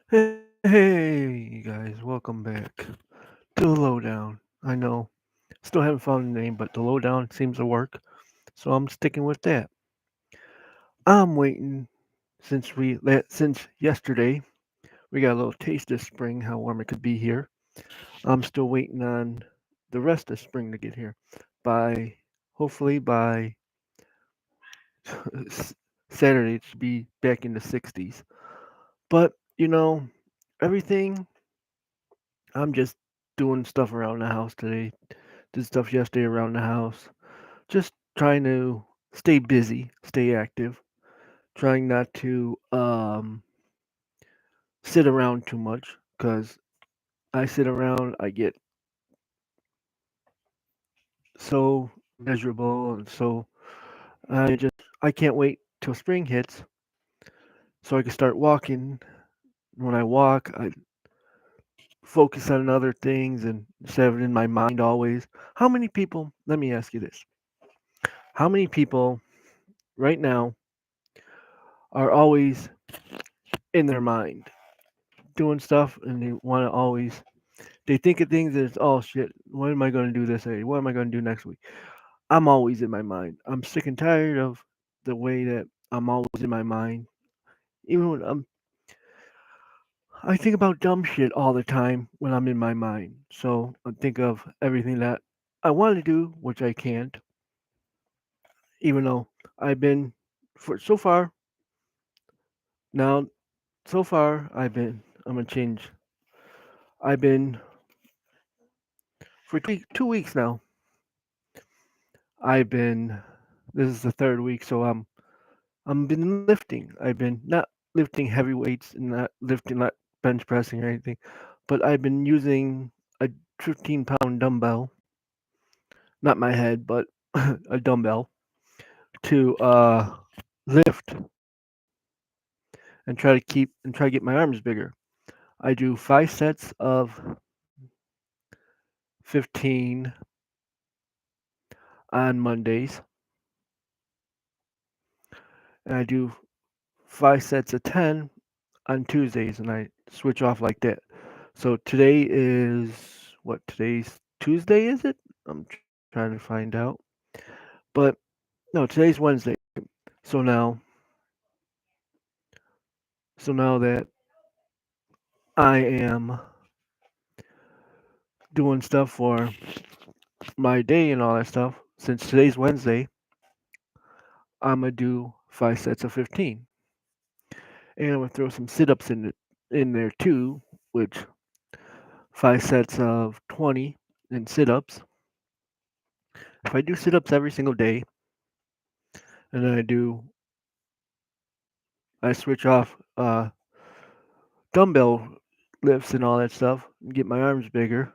Hey guys, welcome back to the lowdown. I know, still haven't found a name, but the lowdown seems to work, so I'm sticking with that. I'm waiting since yesterday we got a little taste of spring, how warm it could be here. I'm still waiting on the rest of spring to get here. By hopefully by s- Saturday it should be back in the 60s. But everything. I'm just doing stuff around the house today. Did stuff yesterday around the house. Just trying to stay busy, stay active, trying not to sit around too much because I sit around, I get so miserable and so I can't wait till spring hits so I can start walking. When I walk, I focus on other things and instead of in my mind always. How many people, let me ask you this. How many people right now are always in their mind doing stuff and they want to always they think of things as oh shit, what am I going to do this day, what am I going to do next week? I'm always in my mind. I'm sick and tired of the way that I'm always in my mind. Even when I think about dumb shit all the time when I'm in my mind, so I think of everything that I want to do which I can't, even though I've been for so far now so far I'm gonna change. I've been for 2 weeks now. I've been this is the third week, so I'm been lifting. I've been not lifting heavy weights and not bench pressing or anything, but I've been using a 15-pound dumbbell, not my head, but a dumbbell to lift and try to get my arms bigger. I do 5 sets of 15 on Mondays, and I do 5 sets of 10 on Tuesdays, and I switch off like that. So today is what? Today's Tuesday, is it? I'm trying to find out. But no, today's Wednesday. So now, so now that I am doing stuff for my day and all that stuff, since today's Wednesday, I'm gonna do 5 sets of 15, and I'm gonna throw some sit-ups in there too, which 5 sets of 20 in sit-ups. If I do sit-ups every single day, and then I switch off dumbbell lifts and all that stuff, get my arms bigger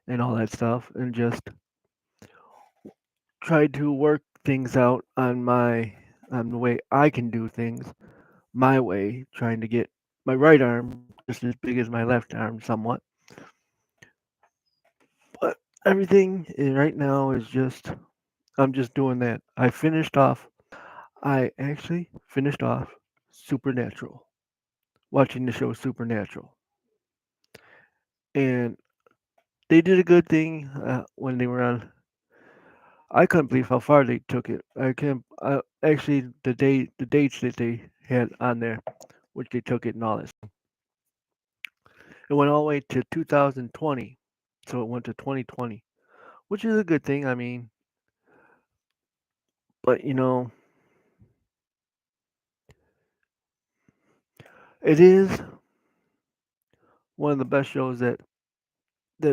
and all that stuff, and just try to work things out on the way I can do things my way, trying to get my right arm just as big as my left arm somewhat. But everything right now is just I'm just doing that. I actually finished off Supernatural, watching the show Supernatural, and they did a good thing when they were on. I couldn't believe how far they took it. I can't actually the dates that they had on there, which they took it and all this. It went all the way to 2020, so it went to 2020, which is a good thing. I mean, but it is one of the best shows that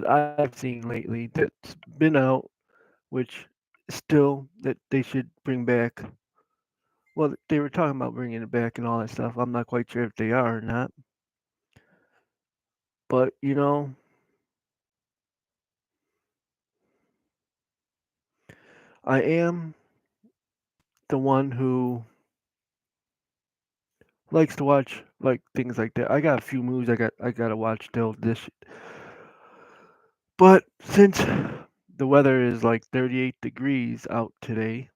I've seen lately that's been out, which still that they should bring back. Well, they were talking about bringing it back and all that stuff. I'm not quite sure if they are or not, but I am the one who likes to watch like things like that. I got a few movies I gotta watch still this, but since the weather is like 38 degrees out today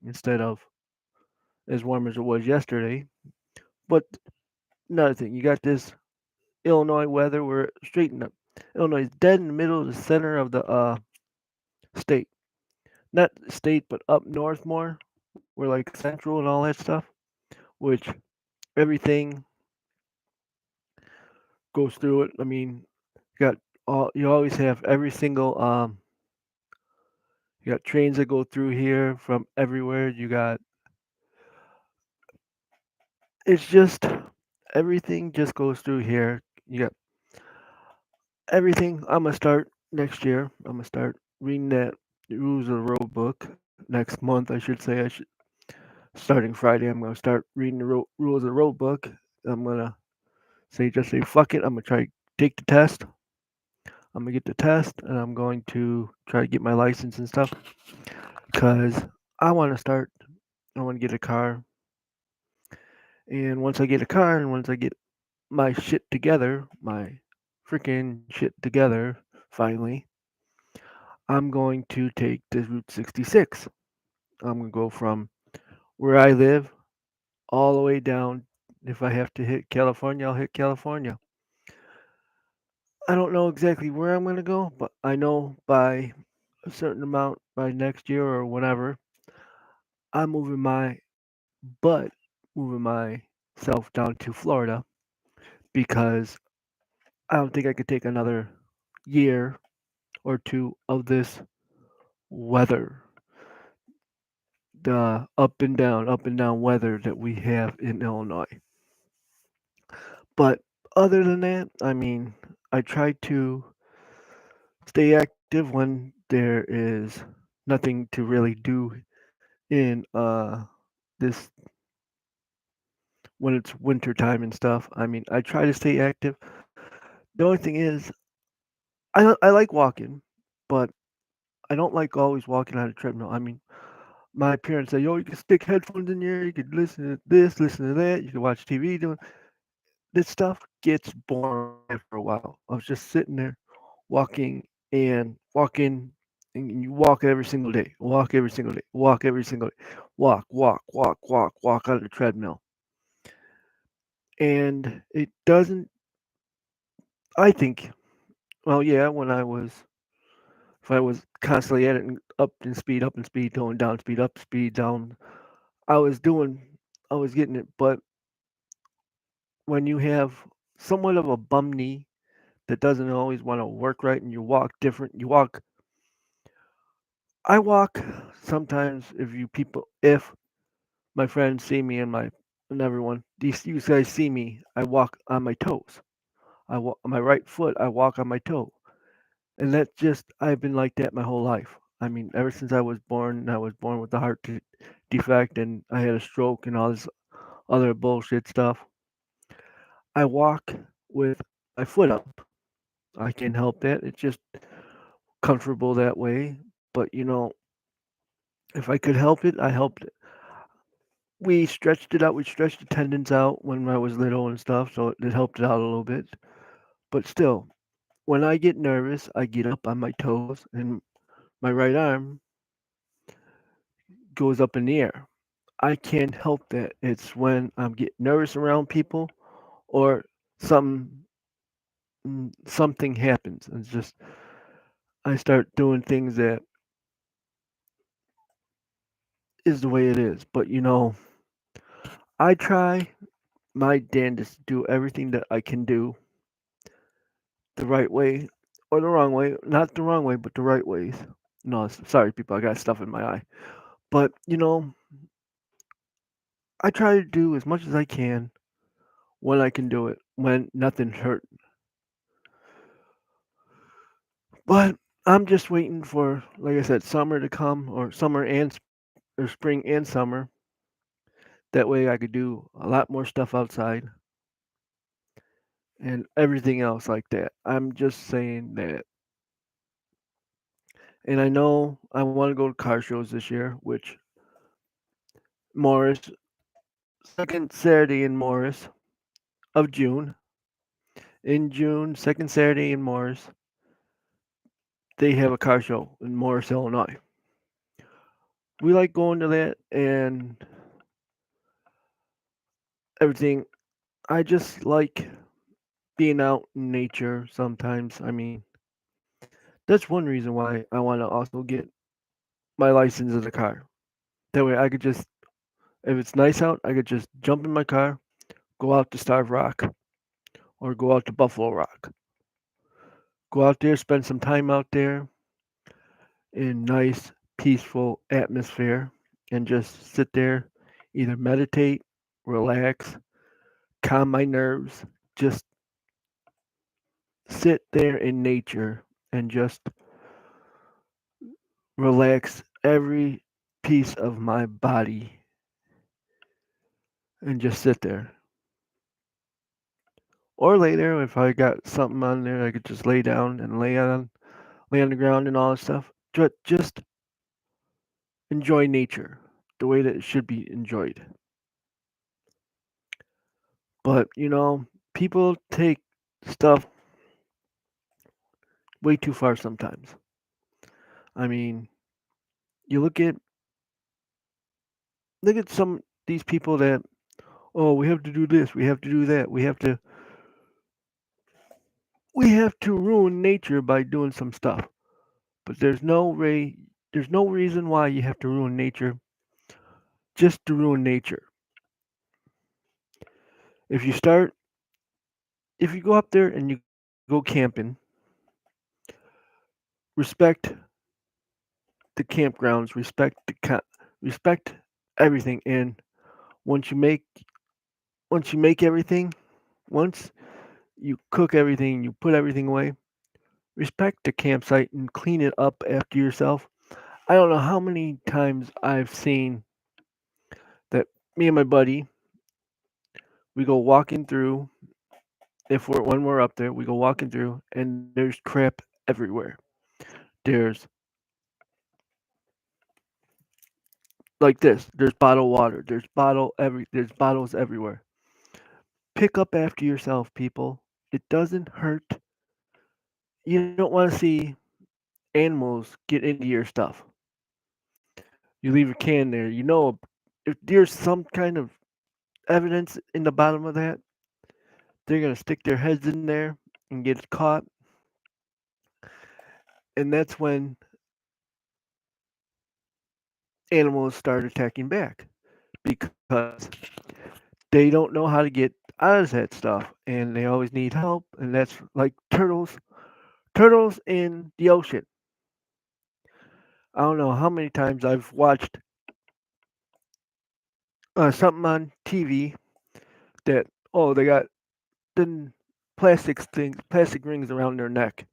instead of as warm as it was yesterday, but another thing, you got this Illinois weather where straighten up. Illinois is dead in the middle of the center of the state. Not state, but up north more. We're like central and all that stuff, which everything goes through it. I mean, you got you always have every single you got trains that go through here from everywhere. You got it's just everything just goes through here. You got everything. I'm gonna start next year. I'm gonna start reading that Rules of the Road book next month. I should say. I should starting Friday. I'm gonna start reading the Rules of the Road book. I'm gonna say fuck it. I'm gonna try to take the test. I'm gonna get the test, and I'm going to try to get my license and stuff because I want to start. I want to get a car, and once I get a car, and once I get my shit together, my freaking shit together, finally, I'm going to take the Route 66. I'm gonna go from where I live all the way down. If I have to hit California, I'll hit California. I don't know exactly where I'm gonna go, but I know by a certain amount by next year or whenever, I'm moving my butt, moving myself down to Florida because I don't think I could take another year or two of this weather, the up and down weather that we have in Illinois. But other than that, I mean, I try to stay active when there is nothing to really do in this when it's winter time and stuff. I mean, I try to stay active. The only thing is, I like walking, but I don't like always walking on a treadmill. I mean, my parents say, "Yo, you can stick headphones in here. You could listen to this, listen to that. You can watch TV." Doing this stuff gets boring after a while. I was just sitting there walking and walking, and you walk every single day, walk every single day, walk every single day, walk on the treadmill, and it doesn't. I think, well, yeah, when I was if I was constantly at it and up and speed, going down, speed up, speed down, I was doing, I was getting it. But when you have somewhat of a bum knee that doesn't always want to work right and you walk different, I walk sometimes if my friends see me and everyone, you guys see me, I walk on my toes. I walk on my right foot, I walk on my toe. And that's just, I've been like that my whole life. I mean, ever since I was born with a defect and I had a stroke and all this other bullshit stuff. I walk with my foot up. I can't help that. It's just comfortable that way. But if I could help it, I helped it. We stretched it out. We stretched the tendons out when I was little and stuff, so it helped it out a little bit. But still, when I get nervous, I get up on my toes and my right arm goes up in the air. I can't help that. It's when I'm getting nervous around people or something something happens. It's just I start doing things that is the way it is. But I try my damnedest to do everything that I can do the right way or the wrong way. Not the wrong way, but the right ways. No, sorry, people. I got stuff in my eye. But I try to do as much as I can when I can do it, when nothing's hurt. But I'm just waiting for, like I said, summer to come, or or spring and summer. That way I could do a lot more stuff outside and everything else like that. I'm just saying that. And I know I want to go to car shows this year, which Morris, second Saturday in Morris of June. In June, second Saturday in Morris, they have a car show in Morris, Illinois. We like going to that and everything. I just like being out in nature sometimes. I mean, that's one reason why I want to also get my license in the car. That way I could just, if it's nice out, I could just jump in my car, go out to Starve Rock or go out to Buffalo Rock. Go out there, spend some time out there in nice, peaceful atmosphere, and just sit there, either meditate, relax, calm my nerves, just sit there in nature and just relax every piece of my body and just sit there. Or lay there if I got something on there, I could just lay down and lay on the ground and all that stuff. Just enjoy nature the way that it should be enjoyed. But people take stuff way too far sometimes. I mean, you look at some these people that, oh, we have to do this, we have to do that, we have to ruin nature by doing some stuff. But there's no reason why you have to ruin nature just to ruin nature. If you start if you go up there and you go camping, respect the campgrounds, respect everything, and once you make once you make everything, once you cook everything, you put everything away, respect the campsite and clean it up after yourself. I don't know how many times I've seen that me and my buddy, we go walking through, if we're when we're up there, we go walking through and there's crap everywhere. There's like this, there's bottled water, there's bottles everywhere. Pick up after yourself, people. It doesn't hurt. You don't want to see animals get into your stuff. You leave a can there. If there's some kind of evidence in the bottom of that, they're gonna stick their heads in there and get caught, and that's when animals start attacking back because they don't know how to get out of that stuff, and they always need help. And that's like turtles in the ocean. I don't know how many times I've watched something on TV that, oh, they got the plastic rings around their neck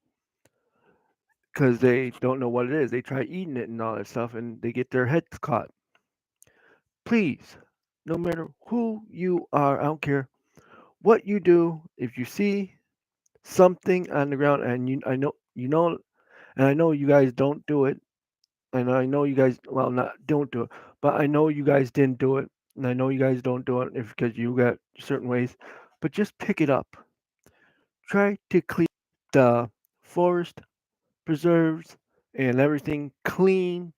because they don't know what it is. They try eating it and all that stuff, and they get their heads caught. Please, no matter who you are, I don't care what you do. If you see something on the ground, and and I know you guys don't do it, and I know you guys, well, not don't do it, but I know you guys didn't do it, and I know you guys don't do it if because you got certain ways, but just pick it up. Try to keep the forest preserves and everything clean.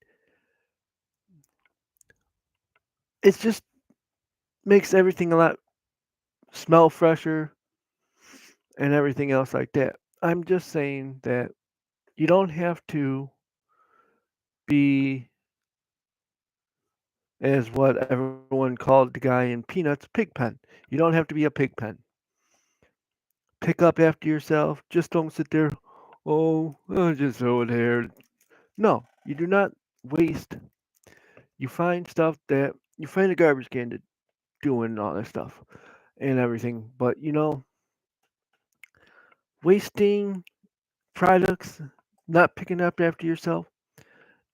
It just makes everything a lot smell fresher and everything else like that. I'm just saying that you don't have to be, as what everyone called the guy in Peanuts, Pigpen. You don't have to be a pigpen. Pick up after yourself. Just don't sit there, oh, I'll just throw it here. No, you do not waste. You find a garbage can to doing all that stuff and everything. But wasting products, not picking up after yourself,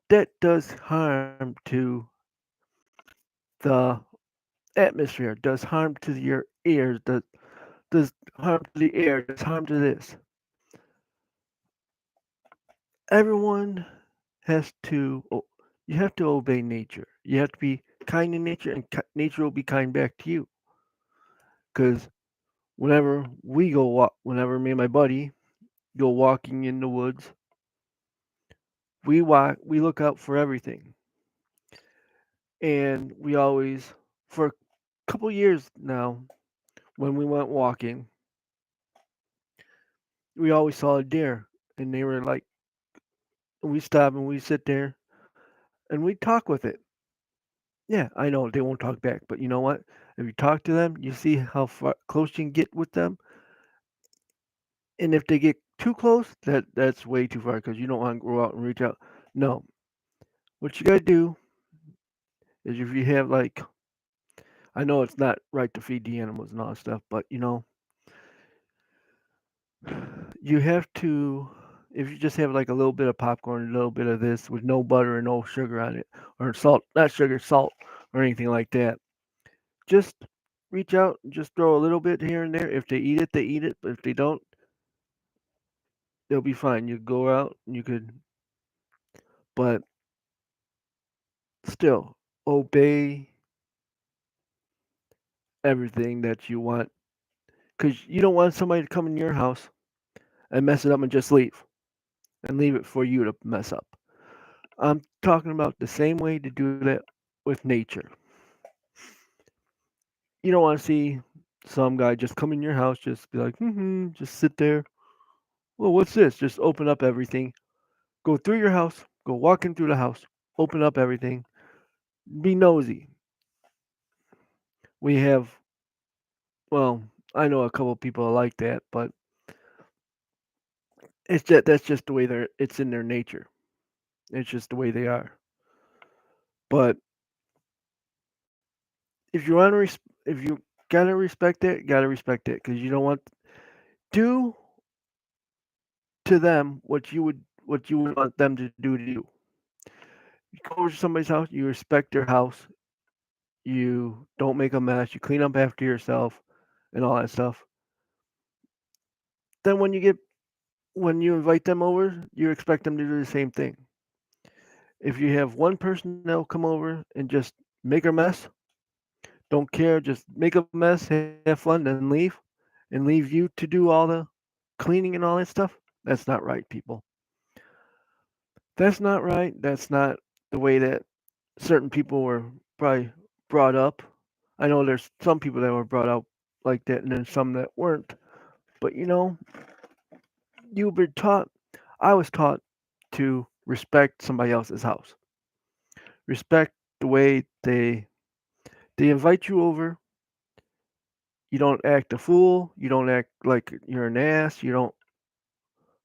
that does harm to the atmosphere, does harm to your ears, does harm to the air, does harm to this. Everyone has to, you have to obey nature. You have to be kind to nature, and nature will be kind back to you. Because whenever me and my buddy go walking in the woods, we look out for everything, and we always, for a couple years now, when we went walking, we always saw a deer, and they were like, we stop and we sit there and we talk with it. Yeah, I know they won't talk back, but you know what? If you talk to them, you see how far close you can get with them, and if they get too close, that's way too far because you don't want to go out and reach out. No, what you gotta do is if you have like, I know it's not right to feed the animals and all that stuff, but you have to. If you just have like a little bit of popcorn, a little bit of this with no butter and no sugar on it, or salt, not sugar, salt, or anything like that, just reach out and just throw a little bit here and there. If they eat it, they eat it. But if they don't, they'll be fine. You go out and you could, but still obey everything that you want because you don't want somebody to come in your house and mess it up and just leave it for you to mess up. I'm talking about the same way to do that with nature. You don't want to see some guy just come in your house, just be like, just sit there. Well, what's this? Just open up everything. Go through your house. Go walking through the house. Open up everything. Be nosy. We have, well, I know a couple people like that, but that's just the way it's in their nature. It's just the way they are. But if you want to, if you gotta respect it, because you don't want do to them what you would want them to do to you. You go over to somebody's house, you respect their house, you don't make a mess, you clean up after yourself, and all that stuff. Then when you invite them over, you expect them to do the same thing. If you have one person that'll come over and just make a mess, don't care, just make a mess, have fun, then and leave you to do all the cleaning and all that stuff, that's not right, people. That's not right. That's not the way that certain people were probably brought up. I know there's some people that were brought up like that, and then some that weren't. But you've been taught. I was taught to respect somebody else's house. Respect the way they invite you over. You don't act a fool. You don't act like you're an ass. You don't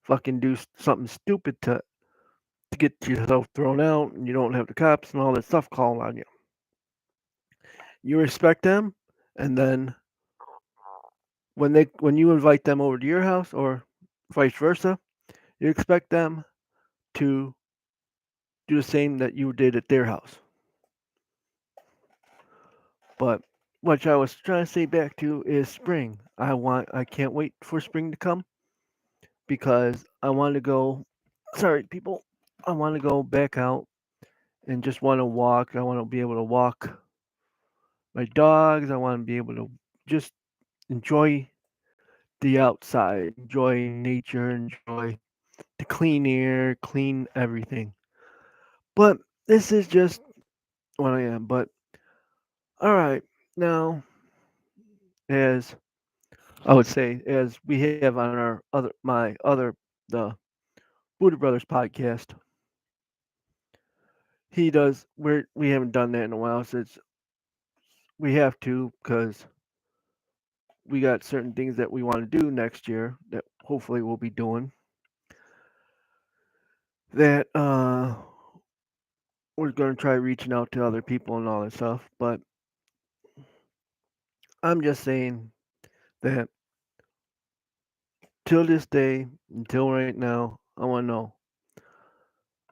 fucking do something stupid to get yourself thrown out, and you don't have the cops and all that stuff calling on you. You respect them, and then when you invite them over to your house or vice versa, you expect them to do the same that you did at their house. But what I was trying to say back to is spring. I can't wait for spring to come because I want to go. Sorry, people. I want to go back out and just want to walk. I want to be able to walk my dogs. I want to be able to just enjoy the outside, enjoy nature, enjoy the clean air, clean everything. But this is just what I am. But all right, now as I would say, as we have on the Buddha Brothers podcast, we haven't done that in a while since we have to because we got certain things that we want to do next year that hopefully we'll be doing. That we're going to try reaching out to other people and all that stuff. But I'm just saying that till this day, until right now, I want to know.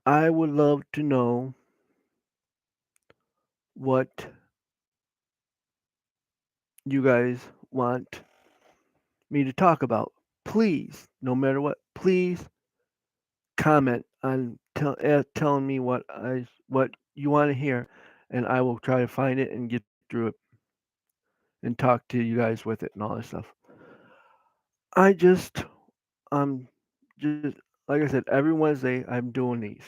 I would love to know what you guys want me to talk about. Please, no matter what, please comment on telling me what you want to hear, and I will try to find it and get through it and talk to you guys with it and all that stuff. I just just like I said, every Wednesday I'm doing these.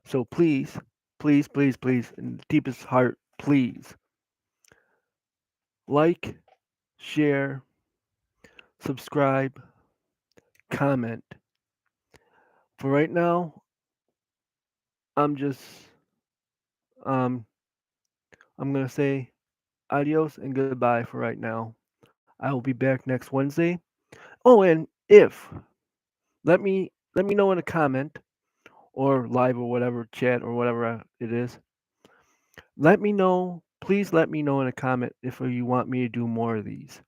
So please, please, please, please, in the deepest heart, please like, share, subscribe, comment. For right now, I'm just um I'm gonna say adios and goodbye for right now. I will be back next Wednesday. Oh, and if let me know in a comment or live or whatever chat or whatever it is. Let me know. Please let me know in a comment if you want me to do more of these.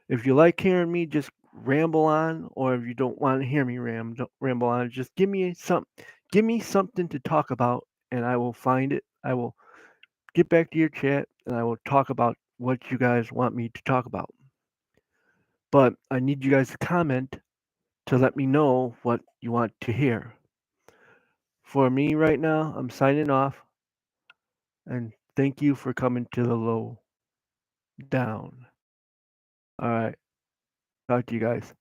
If you like hearing me just ramble on, or if you don't want to hear me ramble on, just give me something to talk about, and I will find it. I will get back to your chat, and I will talk about what you guys want me to talk about. But I need you guys to comment to let me know what you want to hear. For me right now, I'm signing off, and thank you for coming to the low down. All right, talk to you guys.